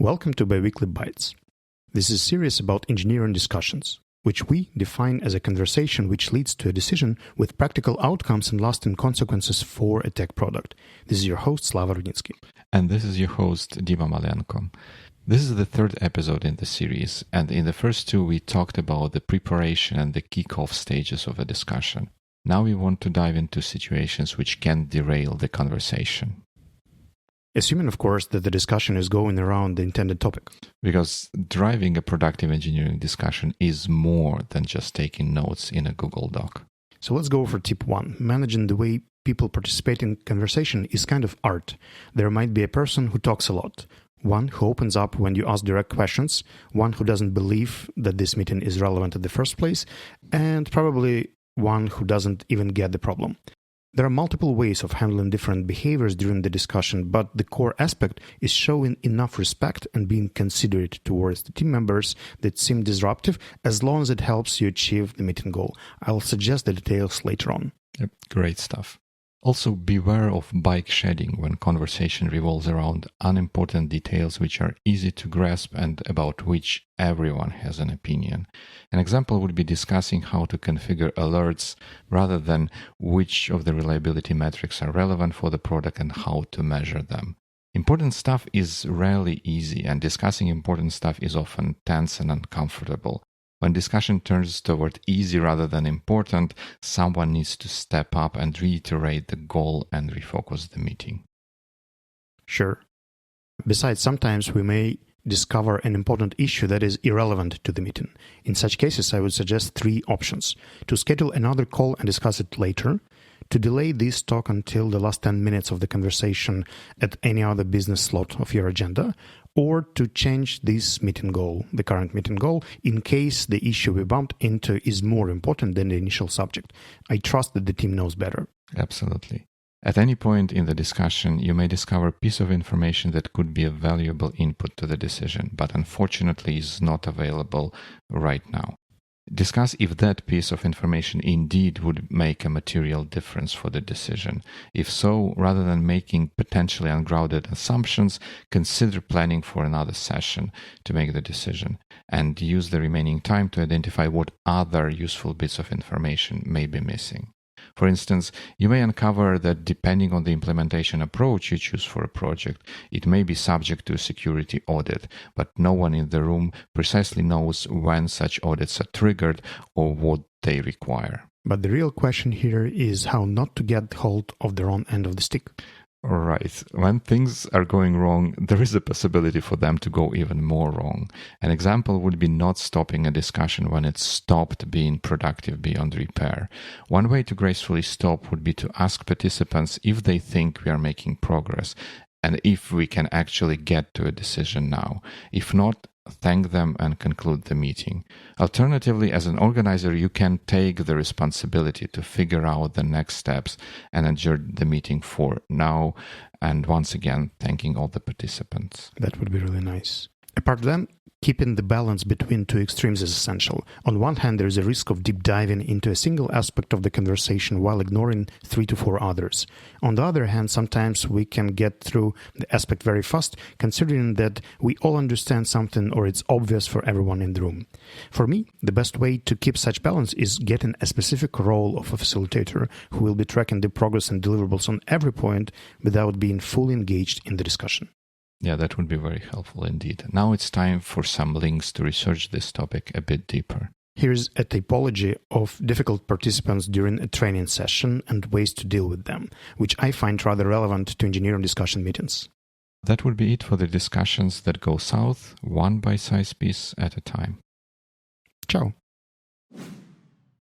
Welcome to Biweekly Bites. This is a series about engineering discussions, which we define as a conversation which leads to a decision with practical outcomes and lasting consequences for a tech product. This is your host, Slava Rudnitsky. And this is your host, Dima Malenko. This is the third episode in the series, and in the first two we talked about the preparation and the kickoff stages of a discussion. Now we want to dive into situations which can derail the conversation. Assuming, of course, that the discussion is going around the intended topic. Because driving a productive engineering discussion is more than just taking notes in a Google Doc. So let's go for tip 1. Managing the way people participate in conversation is kind of art. There might be a person who talks a lot, one who opens up when you ask direct questions, one who doesn't believe that this meeting is relevant in the first place, and probably one who doesn't even get the problem. There are multiple ways of handling different behaviors during the discussion, but the core aspect is showing enough respect and being considerate towards the team members that seem disruptive, as long as it helps you achieve the meeting goal. I'll suggest the details later on. Yep, great stuff. Also, beware of bike shedding when conversation revolves around unimportant details which are easy to grasp and about which everyone has an opinion. An example would be discussing how to configure alerts rather than which of the reliability metrics are relevant for the product and how to measure them. Important stuff is rarely easy, and discussing important stuff is often tense and uncomfortable. When discussion turns toward easy rather than important, someone needs to step up and reiterate the goal and refocus the meeting. Sure. Besides, sometimes we may discover an important issue that is irrelevant to the meeting. In such cases, I would suggest 3 options: to schedule another call and discuss it later, to delay this talk until the last 10 minutes of the conversation at any other business slot of your agenda, or to change this meeting goal, the current meeting goal, in case the issue we bumped into is more important than the initial subject. I trust that the team knows better. Absolutely. At any point in the discussion, you may discover a piece of information that could be a valuable input to the decision, but unfortunately is not available right now. Discuss if that piece of information indeed would make a material difference for the decision. If so, rather than making potentially ungrounded assumptions, consider planning for another session to make the decision, and use the remaining time to identify what other useful bits of information may be missing. For instance, you may uncover that depending on the implementation approach you choose for a project, it may be subject to a security audit, but no one in the room precisely knows when such audits are triggered or what they require. But the real question here is how not to get hold of the wrong end of the stick. Right. When things are going wrong, there is a possibility for them to go even more wrong. An example would be not stopping a discussion when it's stopped being productive beyond repair. One way to gracefully stop would be to ask participants if they think we are making progress and if we can actually get to a decision now. If not, thank them and conclude the meeting. Alternatively, as an organizer, you can take the responsibility to figure out the next steps and adjourn the meeting for now, and once again, thanking all the participants. That would be really nice. Apart from that, keeping the balance between 2 extremes is essential. On one hand, there is a risk of deep diving into a single aspect of the conversation while ignoring 3 to 4 others. On the other hand, sometimes we can get through the aspect very fast, considering that we all understand something or it's obvious for everyone in the room. For me, the best way to keep such balance is getting a specific role of a facilitator who will be tracking the progress and deliverables on every point without being fully engaged in the discussion. Yeah, that would be very helpful indeed. Now it's time for some links to research this topic a bit deeper. Here's a typology of difficult participants during a training session and ways to deal with them, which I find rather relevant to engineering discussion meetings. That would be it for the discussions that go south, one bite-sized piece at a time. Ciao.